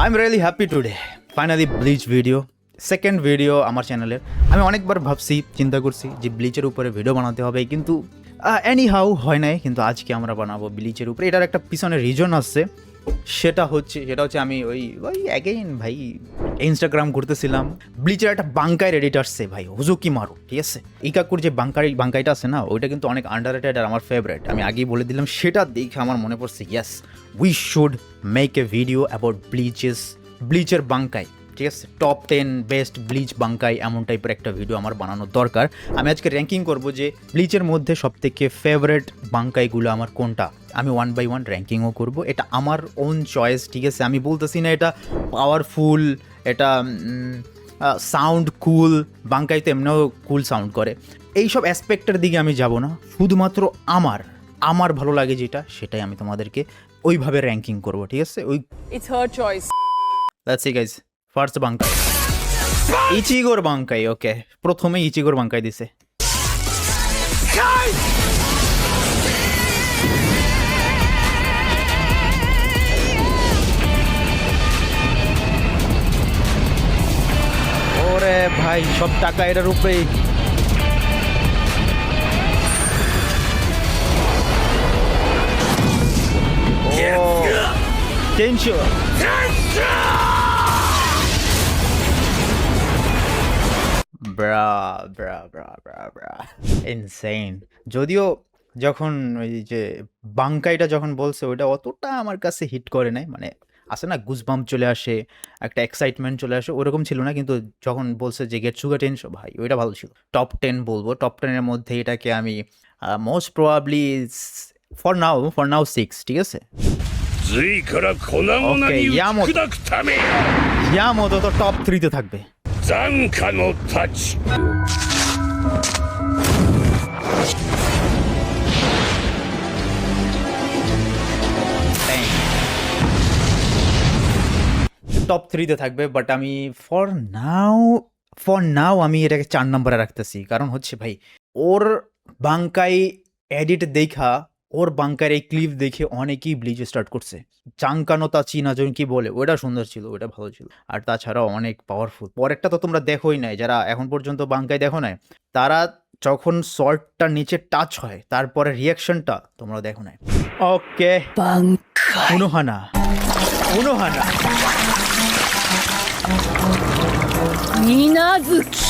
I am really happy today finally bleach video second video আমার চ্যানেলের। আমি অনেকবার ভাবছি চিন্তা করছি যে ব্লিচের উপরে ভিডিও বানাতে হবে, কিন্তু এনি হাউ হয় নাই। কিন্তু আজকে আমরা বানাবো ব্লিচের উপরে। এটার একটা পিছনে রিজন আছে, সেটা হচ্ছে আমি ওই অ্যাগেইন ভাই ইনস্টাগ্রাম করতেছিলাম, ব্লিচের একটা বাঙ্কাই রেডিট আসছে ভাই, হুজুকি মারু, ঠিক আছে। ইকাকুর যে বাঙ্কাইটা আছে না, ওইটা কিন্তু অনেক আন্ডাররেটেড আর আমার ফেভারিট। আমি আগেই বলে দিলাম, সেটা দেখে আমার মনে পড়ছে yes we should make a video about ব্লিচের বাঙ্কাই, ঠিক আছে। টপ 10 বেস্ট ব্লিচ বাঙ্কাই এমন টাইপের একটা ভিডিও আমার বানানোর দরকার। আমি আজকে র্যাঙ্কিং করবো যে ব্লিচের মধ্যে সবথেকে ফেভারিট বাঙ্কাইগুলো আমার কোনটা। আমি 1 by 1 র্যাঙ্কিংও করবো, এটা আমার ওন চয়েস, ঠিক আছে। আমি বলতেছি না এটা পাওয়ারফুল, এটা সাউন্ড কুল, বাঙ্কাই তো এমনিও কুল সাউন্ড করে। এইসব অ্যাসপেক্টের দিকে আমি যাব না, শুধুমাত্র আমার ভালো লাগে যেটা, সেটাই আমি তোমাদেরকে ওইভাবে র্যাঙ্কিং করবো, ঠিক আছে। It's her choice. Let's see guys. First bankai ইচিগোর বাঙ্কাই। ওকে, প্রথমে ইচিগোর বাঙ্কাই দিছে। ওরে ভাই, সব টাকা এটার উপরেই। Tension insane. যদিও যখন ওই যে বাঙ্কাইটা যখন বলছে, ওইটা অতটা আমার কাছে হিট করে নাই। মানে আসে না, গুজবাম্প চলে আসে, একটা এক্সাইটমেন্ট চলে আসে, ওরকম ছিল না। কিন্তু যখন বলছে যে গেট সুগার টেনশন, ভাই ওইটা ভালো ছিল। টপ 10 বলবো, টপ 10-এর মধ্যে এটাকে আমি মোস্ট প্রবাবলি ফর নাও 6, ঠিক আছে। ওকে, ইয়ামোতো তো টপ 3-তে থাকবে। টপ 3-তে থাকবে, বাট আমি ফর নাও আমি এটাকে 4 নম্বরে রাখতেছি। কারণ হচ্ছে ভাই, ওর বাঙ্কাই এডিট দেখা, ওর বাঙ্কার এই ক্লিপ দেখে অনেকেই ব্লিচ স্টার্ট করছে। চাঙ্কানোতা চীনা জন কি বলে, ওটা সুন্দর ছিল, ওটা ভালো ছিল। আর তাছাড়াও অনেক পাওয়ারফুল। পরেরটা তো তোমরা দেখোই নাই, যারা এখন পর্যন্ত বাঙ্কাই দেখো নাই, তারা যখন শর্টটা নিচে টাচ হয় তারপরে রিয়াকশনটা তোমরা দেখো নাই। ওকে, উনোহানা Minazuki.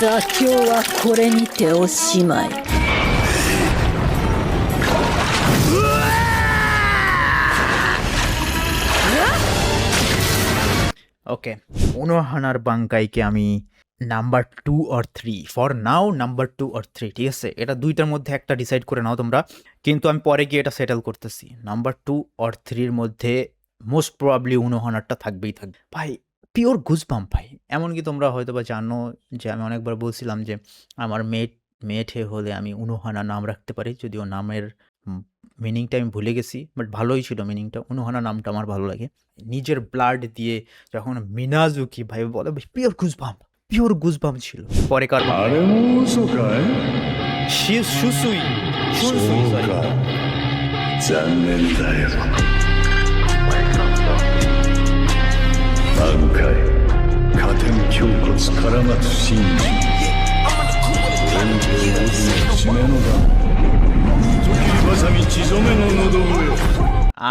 座興はこれにておしまい。ওকে, উনোহানার বাঙ্কাইকে আমি number 2 or 3 for now, number 2 or 3, ঠিক আছে। এটা দুইটার মধ্যে একটা ডিসাইড করে নাও তোমরা, কিন্তু আমি পরে গিয়ে এটা সেটেল করতেছি। নাম্বার 2 or 3-র মধ্যে মোস্ট প্রবাবলি উনোহানারটা থাকবে ভাই। পিওর গুজবাম্প ভাই। এমনকি তোমরা হয়তো বা জানো যে আমি অনেকবার বলছিলাম যে আমার মেয়েটে হলে আমি উনোহানা নাম রাখতে পারি, যদিও নামের মিনিংটা আমি ভুলে গেছি, বাট ভালোই ছিল মিনিংটা। উনোহানা নামটা আমার ভালো লাগে। নিজের ব্লাড দিয়ে যখন মিনাজুকি ভাই বলে, পিওর গুজবাম্প ছিল। পরে কার শুনসুই, সরি। 残念だよ挽回加点胸骨から待つ真珠天平の締めの段時ばさみ血染めの喉上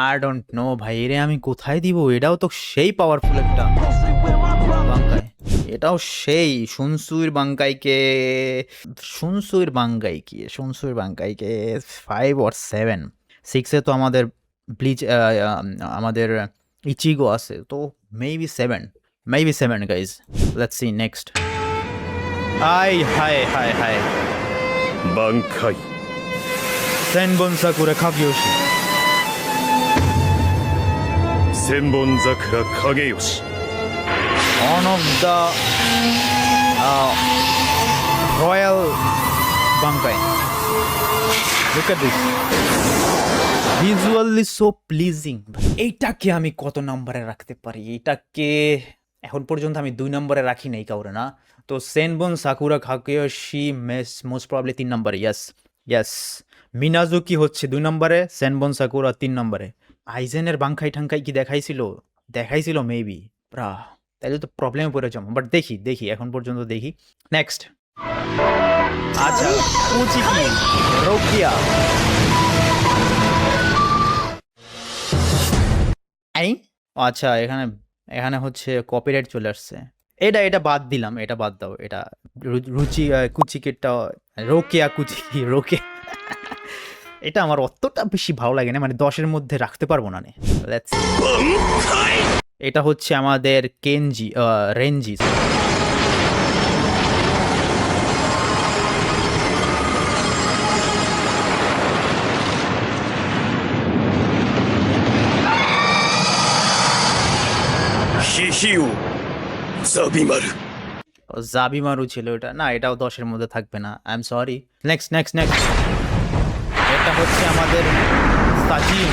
I don't know ভাই, এরে আমি কোথায় দিব? এটাও তো সেই পাওয়ারফুল একটা বাঙ্কাই, এটাও সেই শুনসুইর বাঙ্কাইকে 5 or 7। 6-এ তো আমাদের ব্লিচ, আমাদের ইচিগো আছে, তো maybe 7 guys. Let's see next. হাই挽回 Senbonzakura Kageyoshi. 千本桜影吉 One of the royal Bankai. Look at this. Visually so pleasing. এইটাকে আমি কত নম্বরে রাখতে পারি? এইটাকে এখন পর্যন্ত আমি 2 নম্বরে রাখি নাই কাউরে, না তো সেনবন সাকুরা কাকুয়োশি মোস্ট প্রবলি 3 নম্বরে। ইয়েস মিনাজুকি হচ্ছে 2 নম্বরে, সেনবন সাকুরা 3 নম্বরে। আইজেনের বাংখাই ঠাঙ্কাই কি দেখাইছিল মেবি ব্রা, তাইলে তো প্রবলেমে পড়ে যাবো, বাট দেখি এখন পর্যন্ত দেখি। নেক্সট আচ্ছা কুচিকি রোকিয়া এই আচ্ছা এখানে হচ্ছে কপিরাইট চলে আসছে। এটা বাদ দিলাম, এটা বাদ দাও। এটা রুচি কুচিকিটা রোকিয়া এটা আমার অতটা বেশি ভালো লাগে না, মানে 10-এর মধ্যে রাখতে পারবো না। Let's see. এটা হচ্ছে আমাদের রেঞ্জি। জাবিমারু ছিল এটা, না এটাও 10-এর মধ্যে থাকবে না, আই এম সরি। নেক্সট এটা হচ্ছে আমাদের সাজিন,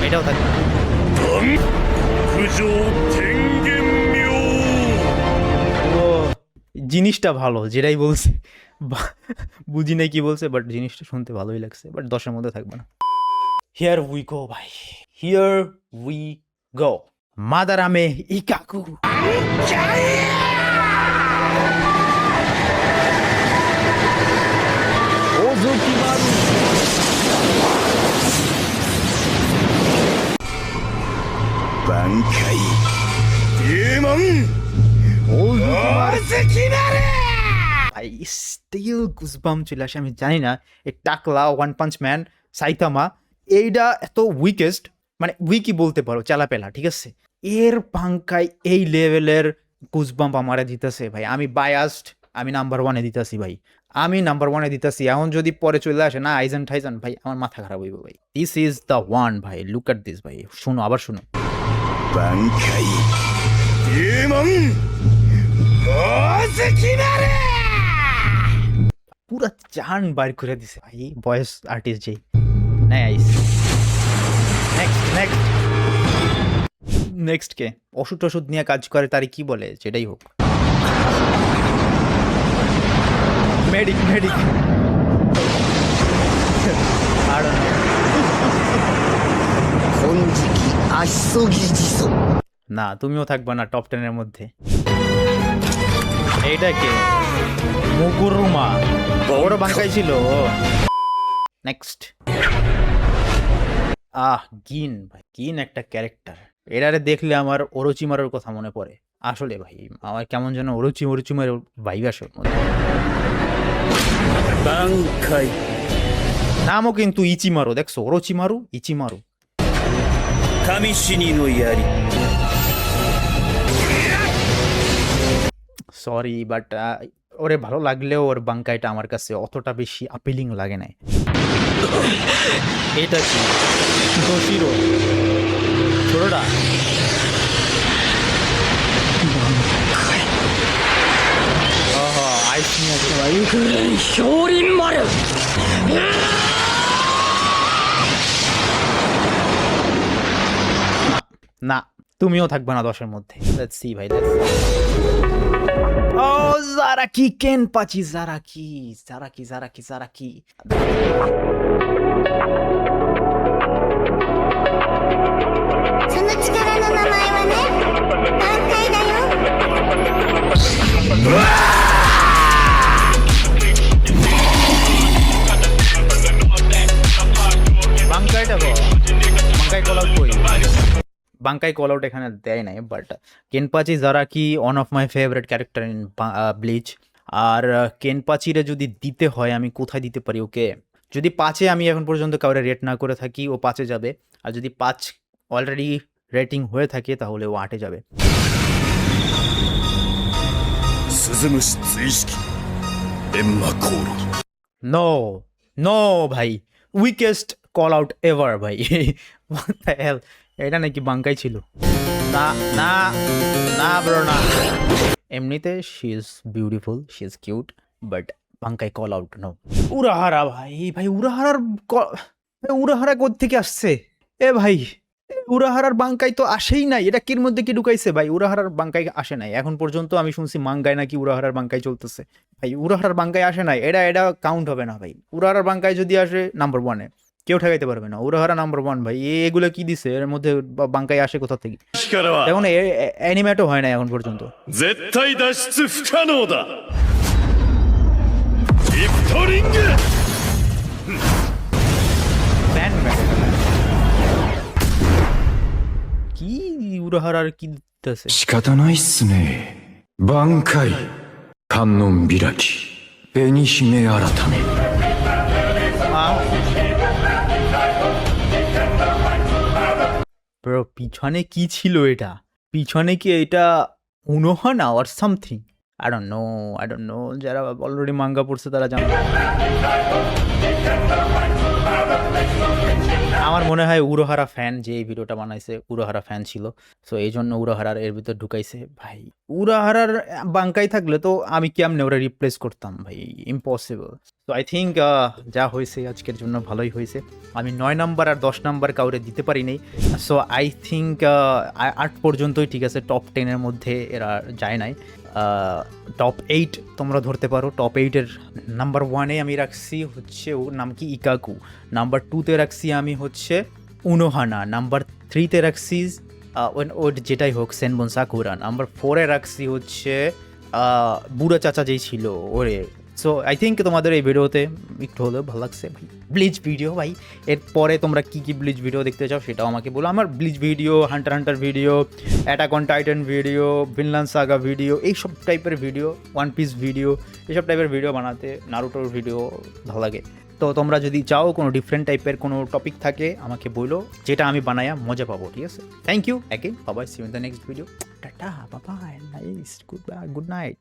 এটাও থাকবে না। ও জিনিসটা ভালো, যেটাই বলছে বুঝি নাই কি বলছে, বাট জিনিসটা শুনতে ভালোই লাগছে, বাট 10-এর মধ্যে থাকবে না। হিয়ার উই গো ভাই, হিয়ার উই গো। মাদারামে ইকাকু ওজোকিমারু বাংকাই ডেমন ভাই স্টিল গুজবাম চলে আসে। আমি জানি না এই টাকলা ওয়ান পাঞ্চ ম্যান সাইতামা এইটা এত উইকেস্ট, মানে উইকই বলতে পারো, চালাপেলা, ঠিক আছে। এর পাঙ্কায় এই লেভেলের গুজবাম্প আমারে দিতেছে ভাই। আমি বায়াসড, আমি নাম্বার 1-এ দিতেছি ভাই, আমি নাম্বার 1-এ দিতেছি। এখন যদি পরে চলে আসে না আইজেন ঠাইজেন, ভাই আমার মাথা খারাপ হইব ভাই। দিস ইজ দ্য ওয়ান ভাই, লুক এট দিস ভাই। শুনো, আবার শুনো। বাংকাই ডেমন পুরা জান বাইর করে দিছে ভাই ভয়েস আর্টিস্ট যেই। নাইস। নেক্সট কে ওষুধ নিয়ে কাজ করে, তারই কি বলে, যেটাই হোক। মেডিক আর না, তুমিও থাকবে না টপ 10-এর মধ্যে। এইটা কে? মুগুরুমা, ওরও বাঙ্কাই ছিল। নেক্সট গিন ভাই, গিন একটা ক্যারেক্টার। এরারে দেখলে আমার ওরোচিমারুর কথা মনে পড়ে। আসলে ভাই আমার কেমন যেন ওরোচিমার ভাইব আসে। বাংকাই নামও কিন্তু ইচিমারু, দেখছো, ওরোচিমারু ইচিমারু। কামিশিনি নো ইয়ারি সরি বাট ওরে ভালো লাগলেও ওর বাঙ্কাইটা আমার কাছে অতটা বেশি আপিলিং লাগে নাই। এটা কি তোশিরো ছোটটা? আইস নিয়ে আসে ভাই। না তুমিও থাকবে না 10-এর মধ্যে। লেটস সি ভাই, লেটস সি। ও জারাকি কেনপাচি, জারাকি その力の名前はね、挽回だよ。বাঙ্কাই কল আউট এখানে দেয় নাই, but Kenpachi Zaraki one of my favourite character in Bleach. আর কেনপাচিরে যদি দিতে হয় আমি কোথায় দিতে পারি ওকে? যদি 5-এ আমি এখন পর্যন্ত কাউরে রেট না করে থাকি, ও 5-এ যাবে। আর যদি 5 অলরেডি রেটিং হয়ে থাকে তাহলে ও 8-এ যাবে। 鈴虫追式エンマ航路 নো ভাই, উইকেস্ট কল আউট এভার ভাই। What the hell? এটা নাকি বাঙ্কাই ছিল? না ব্রো না। এমনিতে she is beautiful, she is cute, but bankai call out no. Urahara ভাই, উড়াহারা কোত্থেকে আসছে? এ ভাই উরাহারার বাঙ্কাই তো আসেই নাই, এটা কির মধ্যে কি ঢুকাইছে ভাই? উরাহারার বাঙ্কাই আসে নাই এখন পর্যন্ত। আমি শুনছি মাঙ্গায় নাকি উরাহারার বাঙ্কাই চলতেছে। ভাই উরাহারার বাঙ্কাই আসে নাই, এটা কাউন্ট হবে না ভাই। উরাহারার বাঙ্কাই যদি আসে নাম্বার 1-এ কেউ ঠেকাইতে পারবে না। উরাহারা নাম্বার 1 ভাই। এগুলো কি দিছে এর মধ্যে? বাঙ্কাই আসে কোথা থেকে? 力は এখন অ্যানিমেটও হয় না এখন পর্যন্ত।絶対脱出不可能だ。リフトリング ফ্যান কি উরাহারার কি দিতেছে?仕方ないっすね。挽回、観音開き、紅姫改め。 ব্রো পিছনে কি ছিল এটা? পিছনে কি এটা Unohana or something? I don't know. যারা অলরেডি মাঙ্গা পড়ছে তারা জানে। আমার মনে হয় উরোহারা ফ্যান যে এই ভিডিওটা বানাইছে উরোহারা ফ্যান ছিল, সো এই জন্য উরোহারার এর ভিতর ঢুকাইছে। ভাই উরোহারার বাঙ্কাই থাকলে তো আমি কেমনে ওরা রিপ্লেস করতাম ভাই? ইম্পসিবল। তো আই থিঙ্ক যা হয়েছে আজকের জন্য ভালোই হয়েছে। আমি 9 নাম্বার আর 10 নাম্বার কাউরে দিতে পারি নাই, সো আই থিঙ্ক 8 পর্যন্তই ঠিক আছে। টপ 10-এর মধ্যে এরা যায় নাই। টপ 8 তোমরা ধরতে পারো। টপ 8-এর নাম্বার 1-এ আমি রাখছি হচ্ছে ওর নাম কি ইকাকু। নাম্বার 2-তে রাখছি আমি হচ্ছে উনোহানা। নাম্বার 3-তে রাখছি ওর যেটাই হোক সেনবন সাকুরা। নাম্বার 4-এ রাখছি হচ্ছে বুড়া চাচা যেই ছিল ওরে। সো আই থিঙ্ক তোমাদের এই ভিডিওতে একটু হলেও ভালো লাগছে ভাই। ব্লিচ ভিডিও ভাই, এরপরে তোমরা কী কী ব্লিচ ভিডিও দেখতে চাও সেটাও আমাকে বলো। আমার bleach video, Hunter video, attack on Titan video, Vinland Saga video, এইসব টাইপের ভিডিও, ওয়ান পিস ভিডিও, এইসব টাইপের ভিডিও বানাতে, নারুটোর ভিডিও ভালো লাগে। তো তোমরা যদি চাও কোনো ডিফারেন্ট টাইপের কোনো টপিক থাকে আমাকে বলো, যেটা আমি বানায়া মজা পাবো। ঠিক আছে, thank you again, Babai, see you in the next video, tata, Babai, nice, good night.